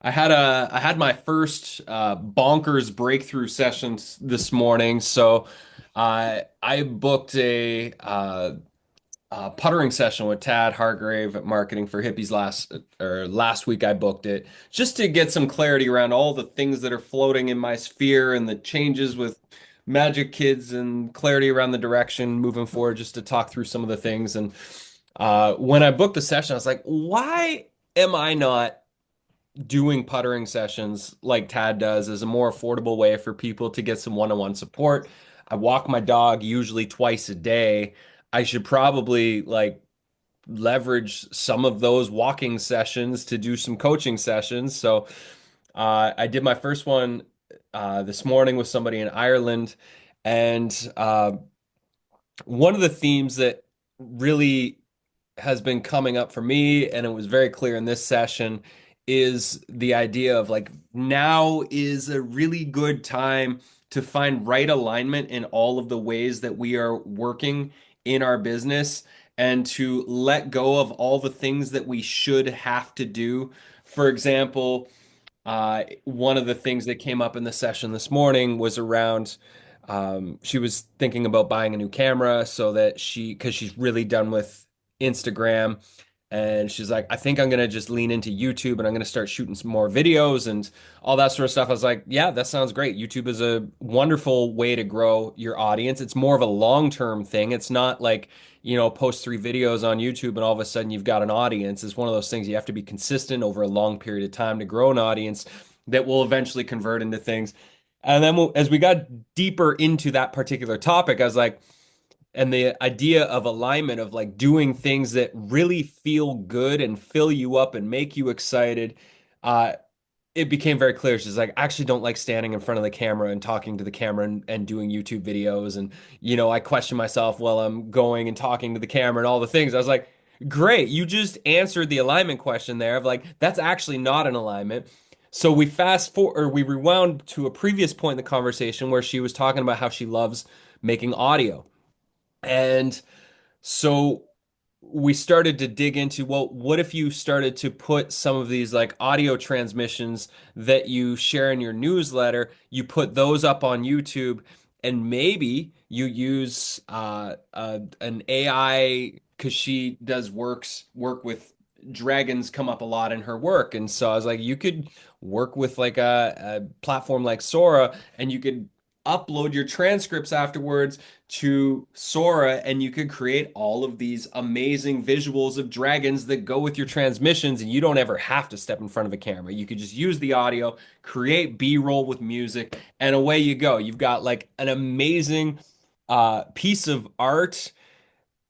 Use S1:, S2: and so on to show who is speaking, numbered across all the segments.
S1: I had my first Bonkers Breakthrough sessions this morning. So I booked a puttering session with Tad Hargrave at Marketing for Hippies last week. I booked it just to get some clarity around all the things that are floating in my sphere and the changes with Magic Kids and clarity around the direction moving forward, just to talk through some of the things. And when I booked the session, I was like, why am I not doing puttering sessions like Tad does as a more affordable way for people to get some one-on-one support? I walk my dog usually twice a day. I should probably like leverage some of those walking sessions to do some coaching sessions. So I did my first one this morning with somebody in Ireland, and one of the themes that really has been coming up for me, and it was very clear in this session, is the idea of like now is a really good time to find right alignment in all of the ways that we are working in our business and to let go of all the things that we should have to do. For example, one of the things that came up in the session this morning was around she was thinking about buying a new camera so that because she's really done with Instagram. And she's like, I think I'm going to just lean into YouTube and I'm going to start shooting some more videos and all that sort of stuff. I was like, yeah, that sounds great. YouTube is a wonderful way to grow your audience. It's more of a long-term thing. It's not like, post 3 videos on YouTube and all of a sudden you've got an audience. It's one of those things you have to be consistent over a long period of time to grow an audience that will eventually convert into things. And then as we got deeper into that particular topic, I was like, and the idea of alignment of like doing things that really feel good and fill you up and make you excited, uh, it became very clear. She's like, I actually don't like standing in front of the camera and talking to the camera and doing YouTube videos. And, I question myself while I'm going and talking to the camera and all the things. I was like, great. You just answered the alignment question there of like, that's actually not an alignment. So we fast forward, or we rewound to a previous point in the conversation where she was talking about how she loves making audio. And so we started to dig into, well, what if you started to put some of these like audio transmissions that you share in your newsletter, you put those up on YouTube, and maybe you use an AI because she does work with dragons come up a lot in her work. And so I was like, you could work with like a platform like Sora, and you could upload your transcripts afterwards to Sora, and you could create all of these amazing visuals of dragons that go with your transmissions, and you don't ever have to step in front of a camera. You could just use the audio, create B-roll with music, and away you go. You've got like an amazing piece of art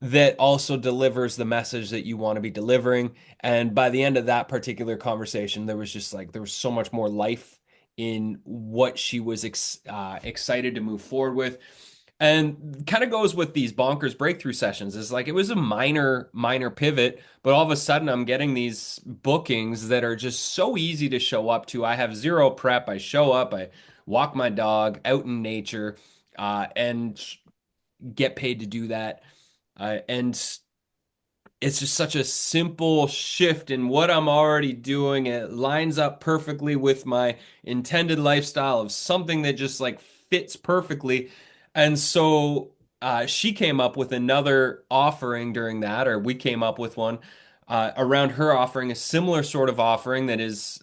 S1: that also delivers the message that you want to be delivering. And by the end of that particular conversation, there was just like there was so much more life in what she was excited to move forward with. And kind of goes with these bonkers breakthrough sessions. Is like it was a minor pivot, but all of a sudden I'm getting these bookings that are just so easy to show up to. I have zero prep. I show up, I walk my dog out in nature, and get paid to do that. And it's just such a simple shift in what I'm already doing. It lines up perfectly with my intended lifestyle of something that just like fits perfectly. And so she came up with another offering during that, or we came up with one around her offering a similar sort of offering that is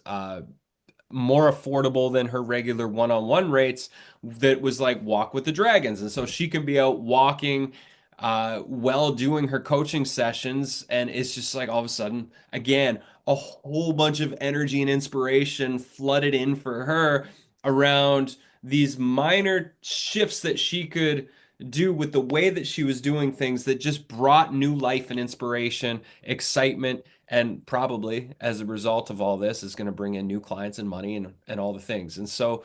S1: more affordable than her regular one-on-one rates, that was like walk with the dragons. And so she can be out walking while doing her coaching sessions, and it's just like all of a sudden again a whole bunch of energy and inspiration flooded in for her around these minor shifts that she could do with the way that she was doing things that just brought new life and inspiration, excitement, and probably as a result of all this is going to bring in new clients and money and all the things. And so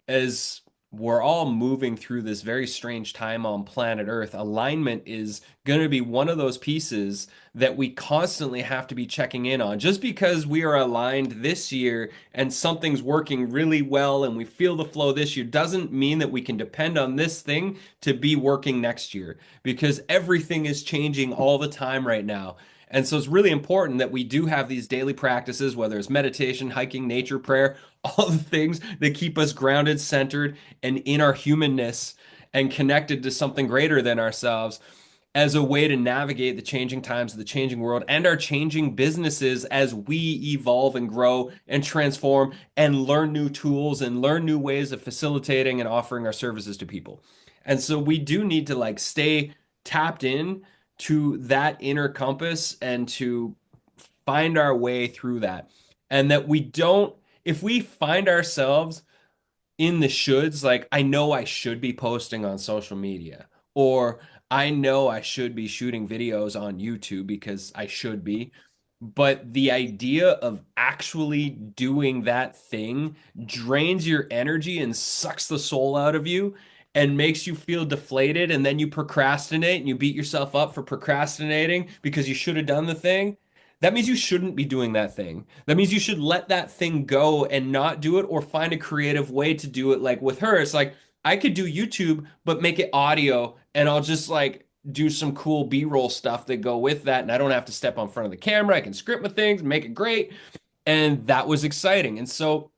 S1: as we're all moving through this very strange time on planet Earth, alignment is going to be one of those pieces that we constantly have to be checking in on. Just because we are aligned this year and something's working really well and we feel the flow this year doesn't mean that we can depend on this thing to be working next year, because everything is changing all the time right now. And so it's really important that we do have these daily practices, whether it's meditation, hiking, nature, prayer, all the things that keep us grounded, centered, and in our humanness and connected to something greater than ourselves as a way to navigate the changing times of the changing world and our changing businesses as we evolve and grow and transform and learn new tools and learn new ways of facilitating and offering our services to people. And so we do need to like stay tapped in to that inner compass and to find our way through that. And that we don't, if we find ourselves in the shoulds, like I know I should be posting on social media, or I know I should be shooting videos on YouTube because I should be. But the idea of actually doing that thing drains your energy and sucks the soul out of you and makes you feel deflated. And then you procrastinate and you beat yourself up for procrastinating because you should have done the thing. That means you shouldn't be doing that thing. That means you should let that thing go and not do it or find a creative way to do it. Like with her, it's like I could do YouTube, but make it audio and I'll just like do some cool B-roll stuff that go with that. And I don't have to step on front of the camera. I can script my things, make it great. And that was exciting. And so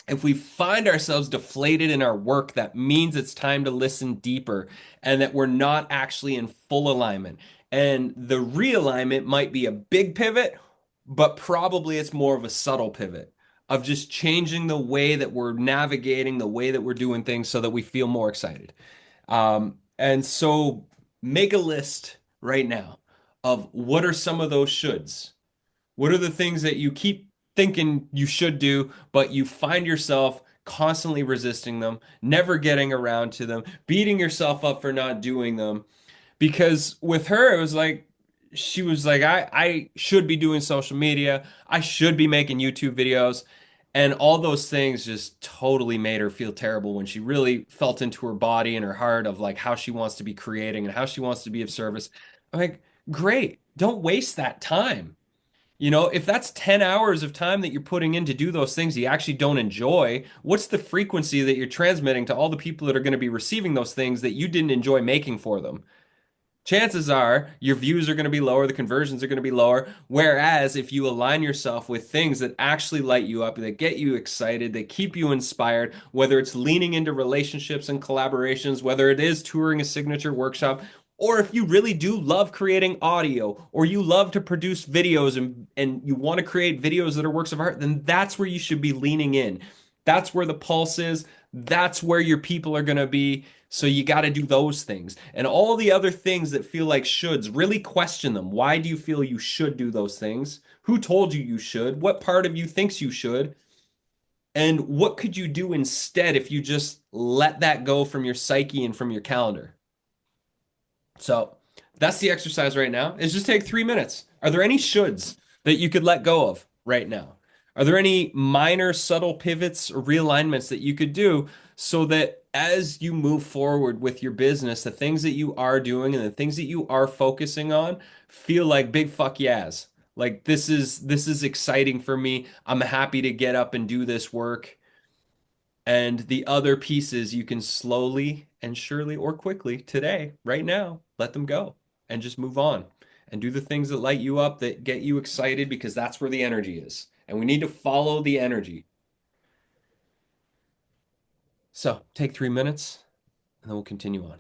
S1: if we find ourselves deflated in our work, that means it's time to listen deeper and that we're not actually in full alignment. And the realignment might be a big pivot, but probably it's more of a subtle pivot of just changing the way that we're navigating, the way that we're doing things so that we feel more excited. And so make a list right now of what are some of those shoulds. What are the things that you keep thinking you should do, but you find yourself constantly resisting them, never getting around to them, beating yourself up for not doing them? Because with her, it was like, she was like, I should be doing social media. I should be making YouTube videos. And all those things just totally made her feel terrible when she really felt into her body and her heart of like how she wants to be creating and how she wants to be of service. I'm like, great. Don't waste that time. You know, if that's 10 hours of time that you're putting in to do those things you actually don't enjoy, what's the frequency that you're transmitting to all the people that are going to be receiving those things that you didn't enjoy making for them? Chances are your views are going to be lower, the conversions are going to be lower. Whereas if you align yourself with things that actually light you up, that get you excited, that keep you inspired, whether it's leaning into relationships and collaborations, whether it is touring a signature workshop, or if you really do love creating audio, or you love to produce videos and you want to create videos that are works of art, then that's where you should be leaning in. That's where the pulse is. That's where your people are going to be. So you got to do those things. And all the other things that feel like shoulds, really question them. Why do you feel you should do those things? Who told you you should? What part of you thinks you should? And what could you do instead if you just let that go from your psyche and from your calendar? So that's the exercise right now. Is just take 3 minutes. Are there any shoulds that you could let go of right now? Are there any minor subtle pivots or realignments that you could do so that as you move forward with your business, the things that you are doing and the things that you are focusing on feel like big fuck yes. Like this is exciting for me. I'm happy to get up and do this work. And the other pieces you can slowly and surely or quickly today, right now, let them go and just move on and do the things that light you up, that get you excited because that's where the energy is. And we need to follow the energy. So take 3 minutes and then we'll continue on.